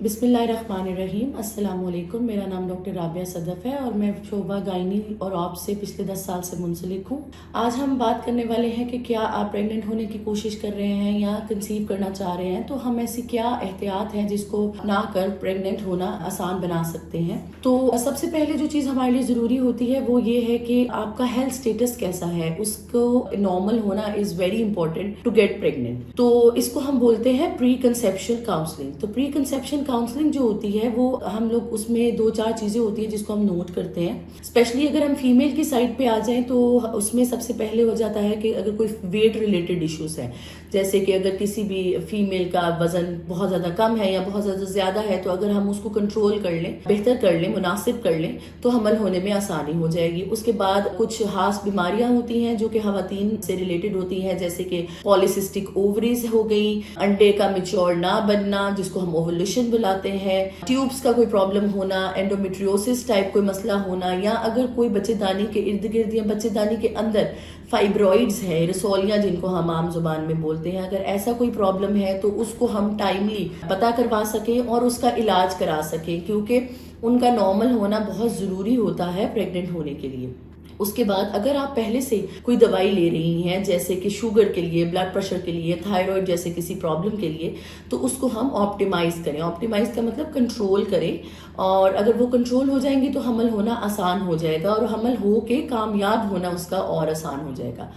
बिस्मिल्लाहिर्रहमानिर्रहीम। अस्सलाम वालेकुम। मेरा नाम डॉक्टर राबिया सदफ़ है और मैं शोबा गायनी और ऑप्स से पिछले 10 साल से मुंसलिक हूँ। आज हम बात करने वाले हैं कि क्या आप प्रेग्नेंट होने की कोशिश कर रहे हैं या कंसीव करना चाह रहे हैं, तो हम ऐसी क्या एहतियात हैं जिसको ना कर प्रेग्नेंट होना आसान बना सकते हैं। तो सबसे पहले जो चीज़ हमारे लिए ज़रूरी होती है वो ये है कि आपका हेल्थ स्टेटस कैसा है, उसको नॉर्मल होना is very important to get pregnant. तो इसको हम बोलते हैं प्री कंसेप्शन काउंसलिंग। तो प्री कंसेप्शन काउंसलिंग जो होती है वो हम लोग उसमें 2-4 चीजें होती हैं जिसको हम नोट करते हैं। स्पेशली अगर हम फीमेल की साइड पे आ जाएं तो उसमें सबसे पहले हो जाता है कि अगर कोई वेट रिलेटेड इश्यूज है, जैसे कि अगर किसी भी फीमेल का वजन बहुत ज्यादा कम है या बहुत ज्यादा है, तो अगर हम उसको कंट्रोल कर लें, बेहतर कर लें, मुनासिब कर लें, तो हमल होने में आसानी हो जाएगी। उसके बाद कुछ खास बीमारियां होती हैं जो कि खवातीन से रिलेटेड होती हैं, जैसे कि पॉलीसिस्टिक ओवरीज हो गई, अंडे का मिच्योर ना बनना जिसको हम ओवुलेशन बुलाते हैं, ट्यूब्स का कोई प्रॉब्लम होना, एंडोमेट्रियोसिस टाइप कोई मसला होना, या अगर कोई बच्चेदानी के इर्द गिर्द या बच्चेदानी के अंदर फाइब्रॉइड्स है, रसौलियां जिनको हम आम जुबान में बोलते हैं, अगर ऐसा कोई प्रॉब्लम है तो उसको हम टाइमली पता करवा सकें और उसका इलाज करा सकें, क्योंकि उनका नॉर्मल होना बहुत जरूरी होता है प्रेग्नेंट होने के लिए। उसके बाद अगर आप पहले से कोई दवाई ले रही हैं, जैसे कि शुगर के लिए, ब्लड प्रेशर के लिए, थायराइड जैसे किसी प्रॉब्लम के लिए, तो उसको हम ऑप्टिमाइज करें। ऑप्टिमाइज का मतलब कंट्रोल करें, और अगर वो कंट्रोल हो जाएंगी तो हमल होना आसान हो जाएगा और हमल हो के कामयाब होना उसका और आसान हो जाएगा।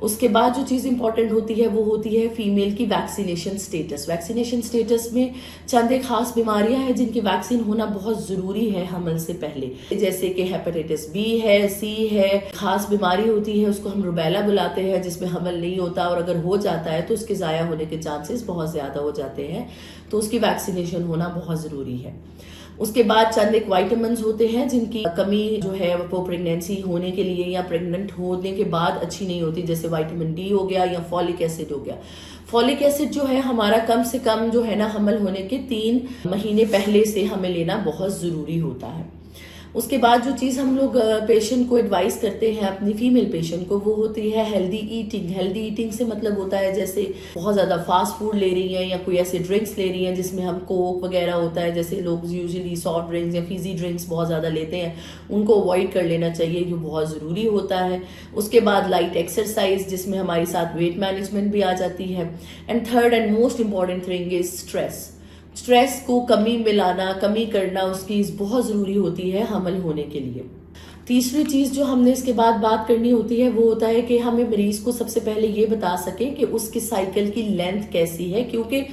उसके बाद जो चीज़ इंपॉर्टेंट होती है वो होती है फीमेल की वैक्सीनेशन स्टेटस। वैक्सीनेशन स्टेटस में चंद एक खास बीमारियां हैं जिनकी वैक्सीन होना बहुत ज़रूरी है हमल से पहले, जैसे कि हेपेटाइटिस बी है, सी है, खास बीमारी होती है उसको हम रुबेला बुलाते हैं, जिसमें हमल नहीं होता और अगर हो जाता है तो उसके ज़ाया होने के चांसेस बहुत ज़्यादा हो जाते हैं, तो उसकी वैक्सीनेशन होना बहुत ज़रूरी है। उसके बाद चंद एक वाइटामिन्स होते हैं जिनकी कमी जो है वो प्रेगनेंसी होने के लिए या प्रेग्नेंट होने के बाद अच्छी नहीं होती, जैसे विटामिन डी हो गया या फॉलिक एसिड हो गया। फॉलिक एसिड जो है हमारा कम से कम जो है ना हमल होने के 3 महीने पहले से हमें लेना बहुत जरूरी होता है। उसके बाद जो चीज़ हम लोग पेशेंट को एडवाइस करते हैं, अपनी फीमेल पेशेंट को, वो होती है हेल्दी ईटिंग। हेल्दी ईटिंग से मतलब होता है जैसे बहुत ज़्यादा फास्ट फूड ले रही हैं या कोई ऐसे ड्रिंक्स ले रही हैं जिसमें हम कोक वगैरह होता है, जैसे लोग यूजुअली सॉफ्ट ड्रिंक्स या फिजी ड्रिंक्स बहुत ज़्यादा लेते हैं, उनको अवॉइड कर लेना चाहिए, जो बहुत ज़रूरी होता है। उसके बाद लाइट एक्सरसाइज जिसमें हमारे साथ वेट मैनेजमेंट भी आ जाती है। And third and most important thing is stress. Stress को कमी करना उसकी बहुत ज़रूरी होती है हमल होने के लिए। तीसरी चीज़ जो हमने इसके बाद बात करनी होती है वो होता है कि हमें मरीज को सबसे पहले ये बता सकें कि उसके साइकिल की लेंथ कैसी है, क्योंकि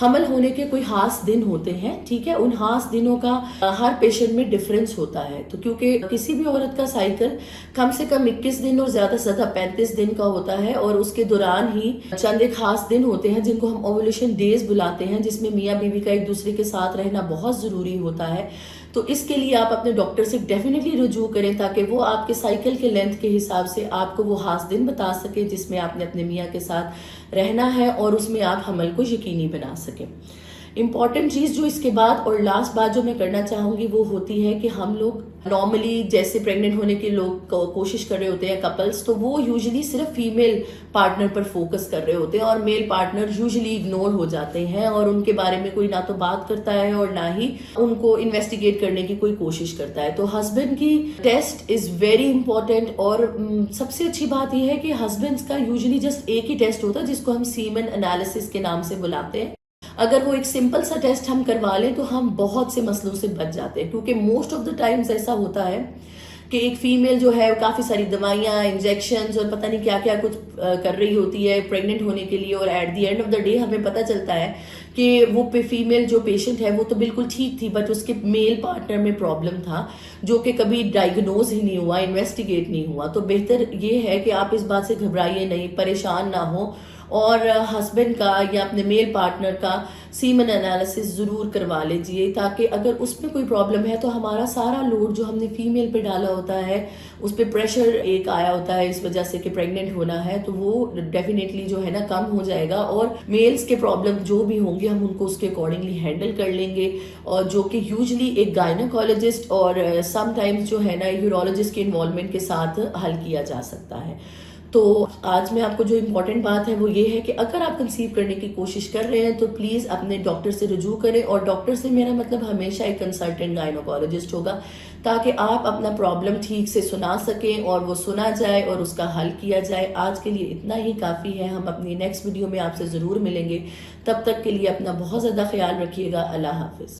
हमल होने के कोई खास दिन होते हैं, ठीक है, उन खास दिनों का हर पेशेंट में डिफरेंस होता है। तो क्योंकि किसी भी औरत का साइकिल कम से कम 21 दिन और ज्यादा से ज्यादा 35 दिन का होता है, और उसके दौरान ही चंद एक खास दिन होते हैं जिनको हम ओवुलेशन डेज बुलाते हैं, जिसमें मियाँ बीवी का एक दूसरे के साथ रहना बहुत जरूरी होता है। तो इसके लिए आप अपने डॉक्टर से डेफिनेटली रुजू करें ताकि वो आपके साइकिल के लेंथ के हिसाब से आपको वो खास दिन बता सके जिसमें आपने अपने मियाँ के साथ रहना है और उसमें आप हमल को यकीनी बना सकें। इम्पॉर्टेंट चीज़ जो इसके बाद और लास्ट बात जो मैं करना चाहूँगी वो होती है कि हम लोग नॉर्मली जैसे प्रेग्नेंट होने के लोग कोशिश कर रहे होते हैं कपल्स, तो वो यूजुअली सिर्फ फीमेल पार्टनर पर फोकस कर रहे होते हैं और मेल पार्टनर यूजुअली इग्नोर हो जाते हैं और उनके बारे में कोई ना तो बात करता है और ना ही उनको इन्वेस्टिगेट करने की कोई कोशिश करता है। तो हस्बैंड की टेस्ट इज वेरी इंपॉर्टेंट, और सबसे अच्छी बात यह है कि हस्बैंड का यूजुअली जस्ट एक ही टेस्ट होता है जिसको हम सीमन एनालिसिस के नाम से बुलाते हैं। अगर वो एक सिंपल सा टेस्ट हम करवा लें तो हम बहुत से मसलों से बच जाते हैं, क्योंकि मोस्ट ऑफ द टाइम्स ऐसा होता है कि एक फीमेल जो है काफ़ी सारी दवाइयाँ, इंजेक्शंस और पता नहीं क्या क्या कुछ कर रही होती है प्रेग्नेंट होने के लिए, और at the end of the day हमें पता चलता है कि वो फीमेल जो पेशेंट है वो तो बिल्कुल ठीक थी, बट उसके मेल पार्टनर में प्रॉब्लम था जो कि कभी डायग्नोज ही नहीं हुआ, इन्वेस्टिगेट नहीं हुआ। तो बेहतर ये है कि आप इस बात से घबराइए नहीं, परेशान ना हो, और हस्बैंड का या अपने मेल पार्टनर का सीमन एनालिसिस ज़रूर करवा लीजिए, ताकि अगर उसमें कोई प्रॉब्लम है तो हमारा सारा लोड जो हमने फीमेल पे डाला होता है, उस पर प्रेशर एक आया होता है इस वजह से कि प्रेग्नेंट होना है, तो वो डेफिनेटली जो है ना कम हो जाएगा, और मेल्स के प्रॉब्लम जो भी होंगे हम उनको उसके अकॉर्डिंगली हैंडल कर लेंगे, और जो कि यूजुअली एक गायनोकोलॉजिस्ट और समटाइम्स जो है ना यूरोलॉजिस्ट के इन्वॉल्वमेंट के साथ हल किया जा सकता है। तो आज मैं आपको जो इम्पोर्टेंट बात है वो ये है कि अगर आप कंसीव करने की कोशिश कर रहे हैं तो प्लीज़ अपने डॉक्टर से रुजू करें, और डॉक्टर से मेरा मतलब हमेशा एक कंसल्टेंट गायनोकोलॉजिस्ट होगा, ताकि आप अपना प्रॉब्लम ठीक से सुना सकें और वो सुना जाए और उसका हल किया जाए। आज के लिए इतना ही काफ़ी है। हम अपनी नेक्स्ट वीडियो में आपसे ज़रूर मिलेंगे। तब तक के लिए अपना बहुत ज़्यादा ख्याल रखिएगा। अल्लाह हाफिज़।